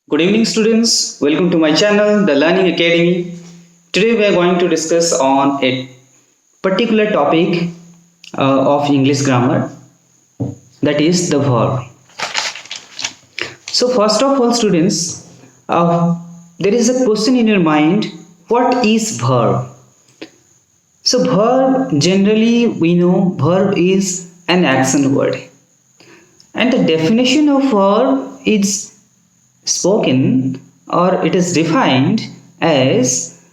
Good evening students, welcome to my channel The Learning Academy. Today we are going to discuss on a particular topic of English grammar, that is the verb. So first of all students, there is a question in your mind, what is verb? So verb, generally we know verb is an action word, and the definition of verb is spoken or it is defined as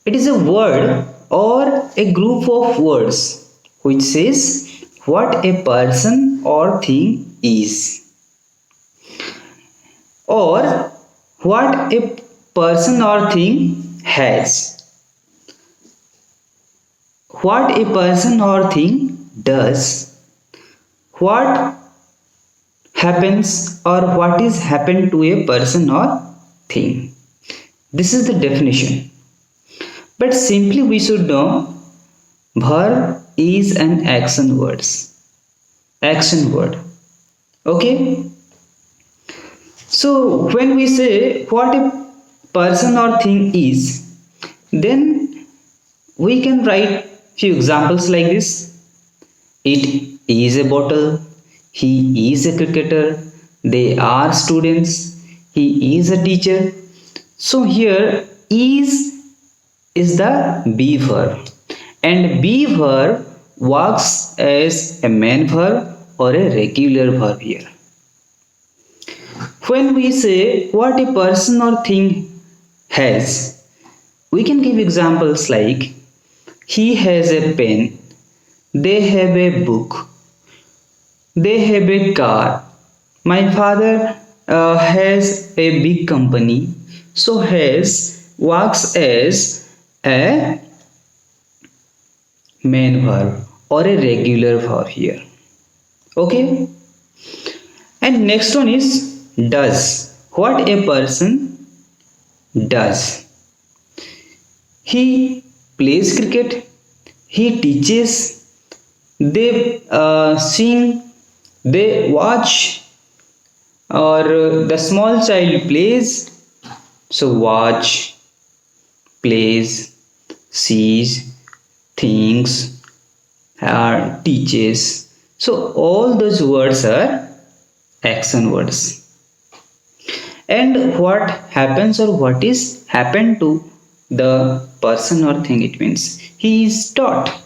it is a word or a group of words which says what a person or thing is, or what a person or thing has, what a person or thing does, what happens or what is happened to a person or thing. This is the definition. But simply we should know verb is an action word. Okay? So when we say what a person or thing is, then we can write few examples like this. It is a bottle. He is a cricketer. They are students. He is a teacher. So here is the be verb, and be verb works as a main verb or a regular verb here. When we say what a person or thing has, we can give examples like he has a pen, they have a book, they have a car. My father has a big company. So has works as a main verb or a regular verb here. Okay. And next one is does. What a person does. He plays cricket. He teaches. They sing. They watch, or the small child plays. So watch, plays, sees, thinks, teaches. So all those words are action words. And what happens or what is happened to the person or thing, it means he is taught.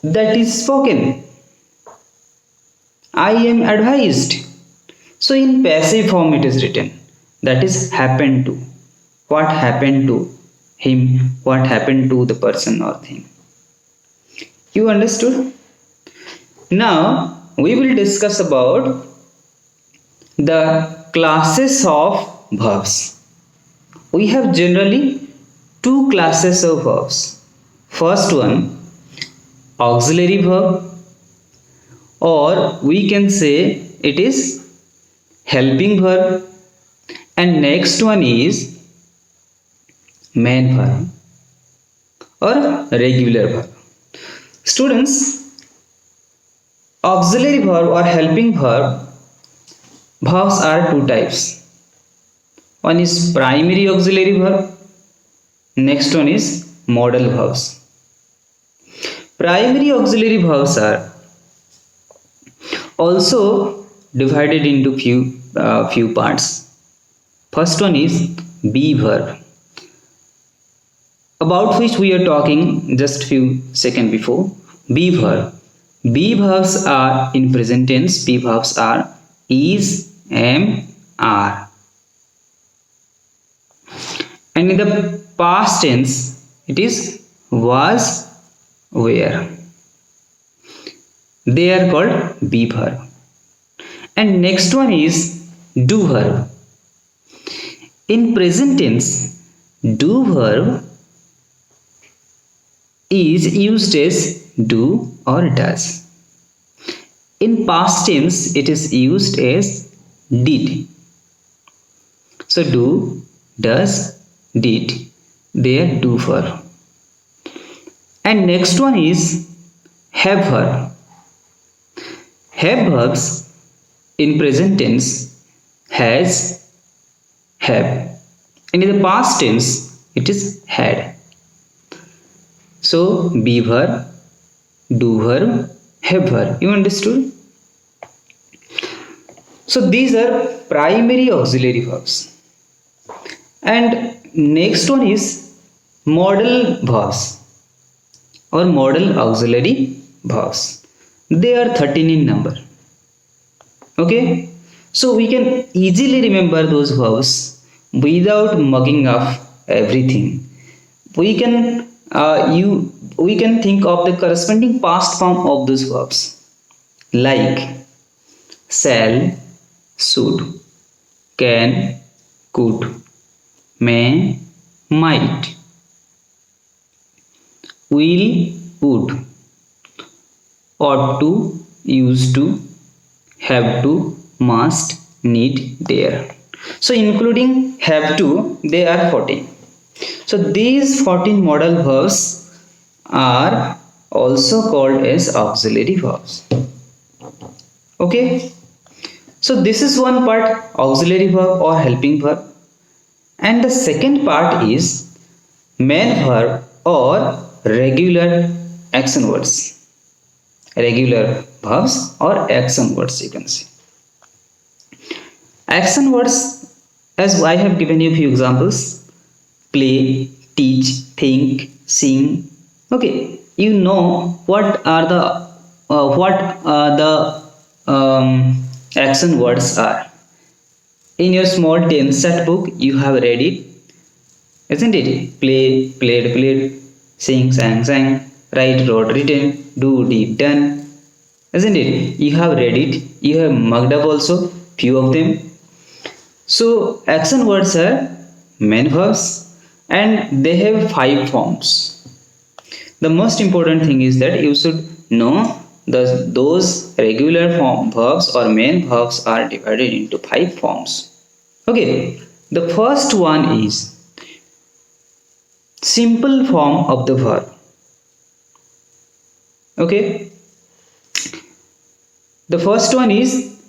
That is spoken. I am advised. So in passive form it is written. That is happened to. What happened to him? What happened to the person or thing? You understood? Now we will discuss about the classes of verbs. We have generally two classes of verbs. First one, auxiliary verb, or we can say it is helping verb, and next one is main verb or regular verb. Students, auxiliary verb or helping verb, verbs are two types. One is primary auxiliary verb, next one is modal verbs. Primary auxiliary verbs are also divided into few parts. First one is be verb, about which we are talking just few seconds before. Be verb. Be verbs are in present tense. Be verbs are is, am, are, and in the past tense it is was, were. They are called be verb. And next one is do verb. In present tense, do verb is used as do or does. In past tense, it is used as did. So do, does, did, they are do verb. And next one is have verb. Have verbs in present tense has, have, and in the past tense it is had. So be verb, do verb, have verb. You understood? So these are primary auxiliary verbs. And next one is modal verbs or modal auxiliary verbs. They are 13 in number. Okay, so we can easily remember those verbs without mugging up everything. We can we can think of the corresponding past form of those verbs like shall, should, can, could, may, might, will, would, ought to, used to, have to, must, need, dare. So including have to, they are 14. So these 14 modal verbs are also called as auxiliary verbs. Okay. So this is one part, auxiliary verb or helping verb. And the second part is main verb or regular action words. Regular verbs or action words, you can say. Action words, as I have given you a few examples: play, teach, think, sing. Okay, you know what are the action words are. In your small 10 set book, you have read it, isn't it? Play, played, played, sing, sang, sang, write, wrote, written, do, did, done, isn't it? You have read it, you have mugged up also few of them. So action words are main verbs and they have 5 forms. The most important thing is that you should know those regular form verbs or main verbs are divided into 5 forms. Okay, the first one is simple form of the verb. Okay, the first one is,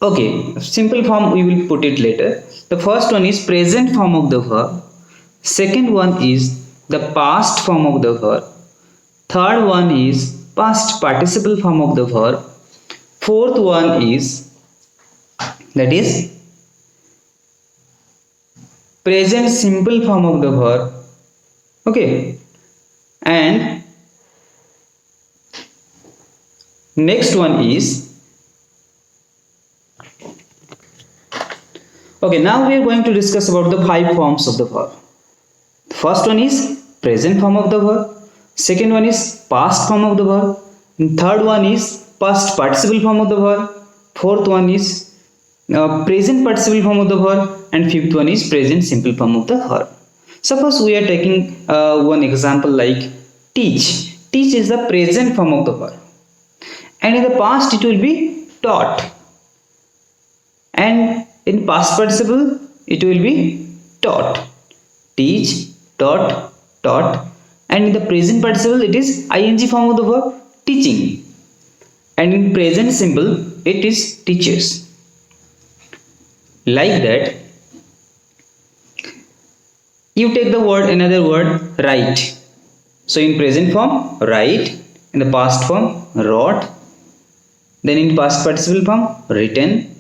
okay, simple form we will put it later. The first one is present form of the verb. Second one is the past form of the verb. Third one is past participle form of the verb. Fourth one is, that is, present simple form of the verb. Okay, and next one is, okay, now we are going to discuss about the 5 forms of the verb. The first one is present form of the verb. Second one is past form of the verb. Third one is past participle form of the verb. Fourth one is present participle form of the verb. And fifth one is present simple form of the verb. Suppose we are taking one example like teach. Teach is the present form of the verb. And in the past it will be taught. And in past participle it will be taught. Teach, taught, taught. And in the present participle it is ing form of the verb, teaching. And in present simple it is teaches. Like that, you take the word, another word, write. So in present form, write. In the past form, wrote. Then in past participle form, written.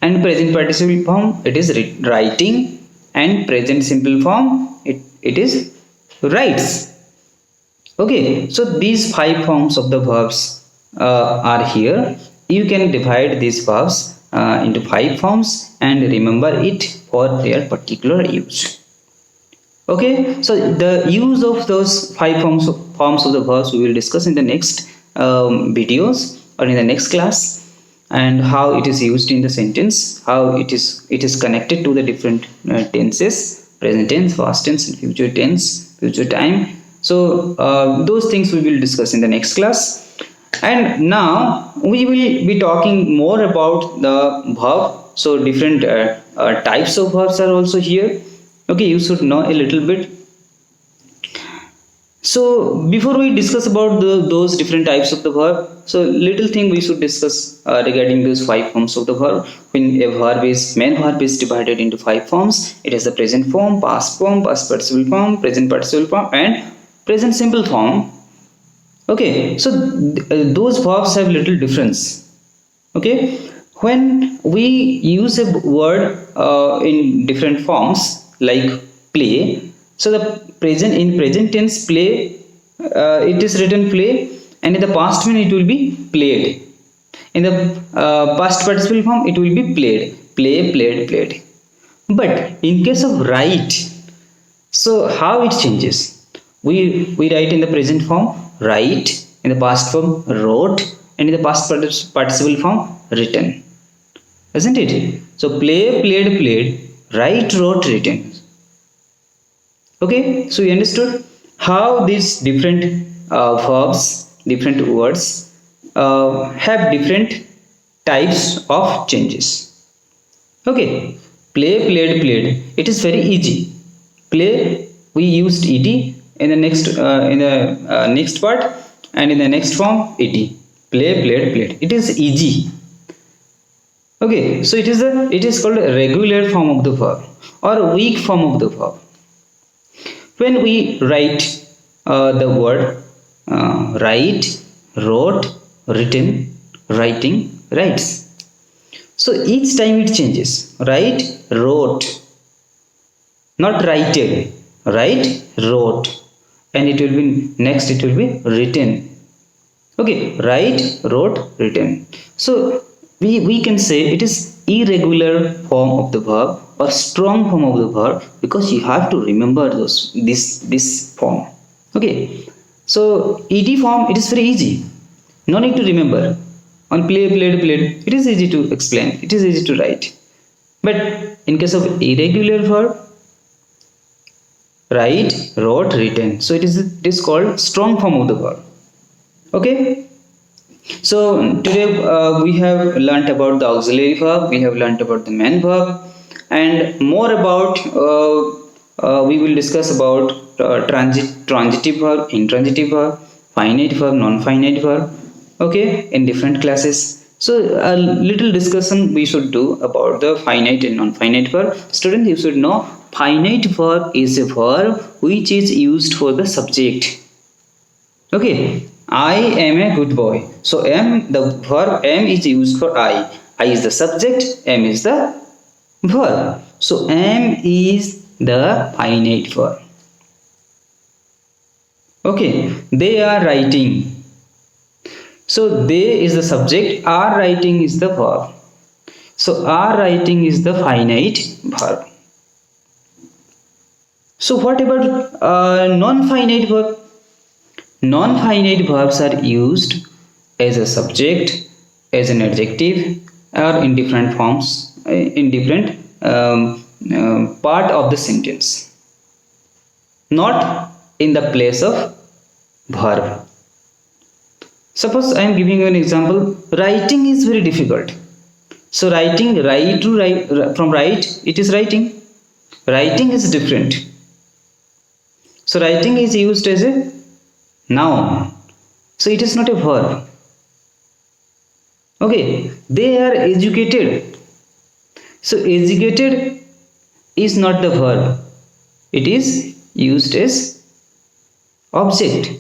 And present participle form, it is writing. And present simple form, it is writes. Okay, so these 5 forms of the verbs are here. You can divide these verbs into 5 forms and remember it for their particular use. Okay, so the use of those 5 forms of the verbs we will discuss in the next videos or in the next class, and how it is used in the sentence, how it is connected to the different tenses: present tense, past tense, and future tense, future time. So those things we will discuss in the next class. And now we will be talking more about the verb. So different types of verbs are also here. Okay, you should know a little bit. So before we discuss about those different types of the verb, so little thing we should discuss regarding those five forms of the verb. When a main verb is divided into five forms, it has the present form, past participle form, present participle form, and present simple form. Okay, so those verbs have little difference. Okay, when we use a word in different forms like play, so the present tense play, it is written play, and in the past when it will be played. In the past participle form it will be played. But in case of write, so how it changes? We write in the present form write, in the past form wrote, and in the past participle form written, isn't it? So play, played, write, wrote, written. Okay, so you understood how these different verbs, different words have different types of changes. Okay, play, played. It is very easy. Play, we used ed in the next part, and in the next form ed. Play, played. It is easy. Okay, so it is called a regular form of the verb or a weak form of the verb. When we write the word write, wrote, written, writing, writes. So each time it changes. Write, wrote, not writed. Write, wrote, and it will be next. It will be written. Okay, write, wrote, written. So we can say it is irregular form of the verb or strong form of the verb, because you have to remember this form. Okay, so ed form, it is very easy, no need to remember. On play, played, it is easy to explain, it is easy to write. But in case of irregular verb, write, wrote, written, so it is called strong form of the verb. Okay, so today we have learnt about the auxiliary verb, we have learnt about the main verb, and more about we will discuss about transitive verb, intransitive verb, finite verb, non-finite verb, okay, in different classes. So a little discussion we should do about the finite and non-finite verb. Student, you should know finite verb is a verb which is used for the subject. Okay, I am a good boy. So the verb am is used for I. I is the subject, am is the verb. So am is the finite verb. Okay, they are writing. So they is the subject, are writing is the verb. So are writing is the finite verb. So what about non-finite verb? Non-finite verbs are used as a subject, as an adjective, or in different forms, in different part of the sentence, not in the place of verb. Suppose I am giving you an example. Writing is very difficult. So writing, from write, it is writing. Writing is different. So writing is used as a noun. So it is not a verb. Okay, they are educated. So educated is not the verb. It is used as object.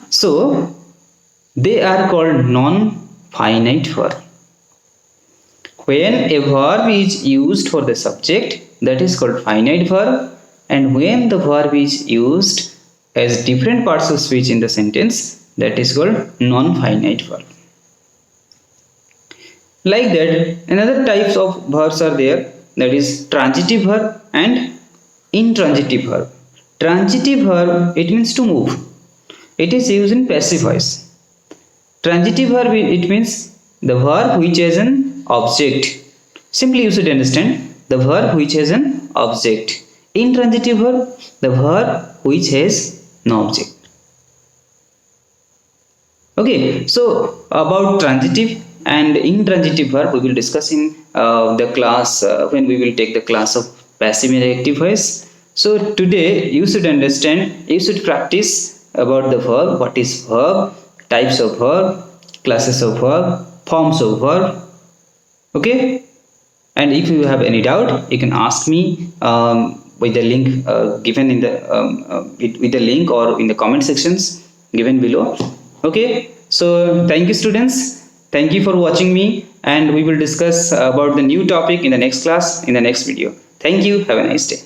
So they are called non-finite verb. When a verb is used for the subject, that is called finite verb, and when the verb is used as different parts of speech in the sentence, that is called non-finite verb. Like that, another types of verbs are there, that is transitive verb and intransitive verb. Transitive verb, it means to move. It is used in passive voice. Transitive verb, it means the verb which has an object. Simply you should understand, the verb which has an object. Intransitive verb, the verb which has no object. Okay, so about transitive and intransitive verb we will discuss in the class when we will take the class of passive and active voice. So today you should understand, you should practice about the verb, what is verb, types of verb, classes of verb, forms of verb. Okay, and if you have any doubt, you can ask me with the link given in the with the link or in the comment sections given below. Okay, so thank you students, thank you for watching me, and we will discuss about the new topic in the next class, in the next video. Thank you, have a nice day.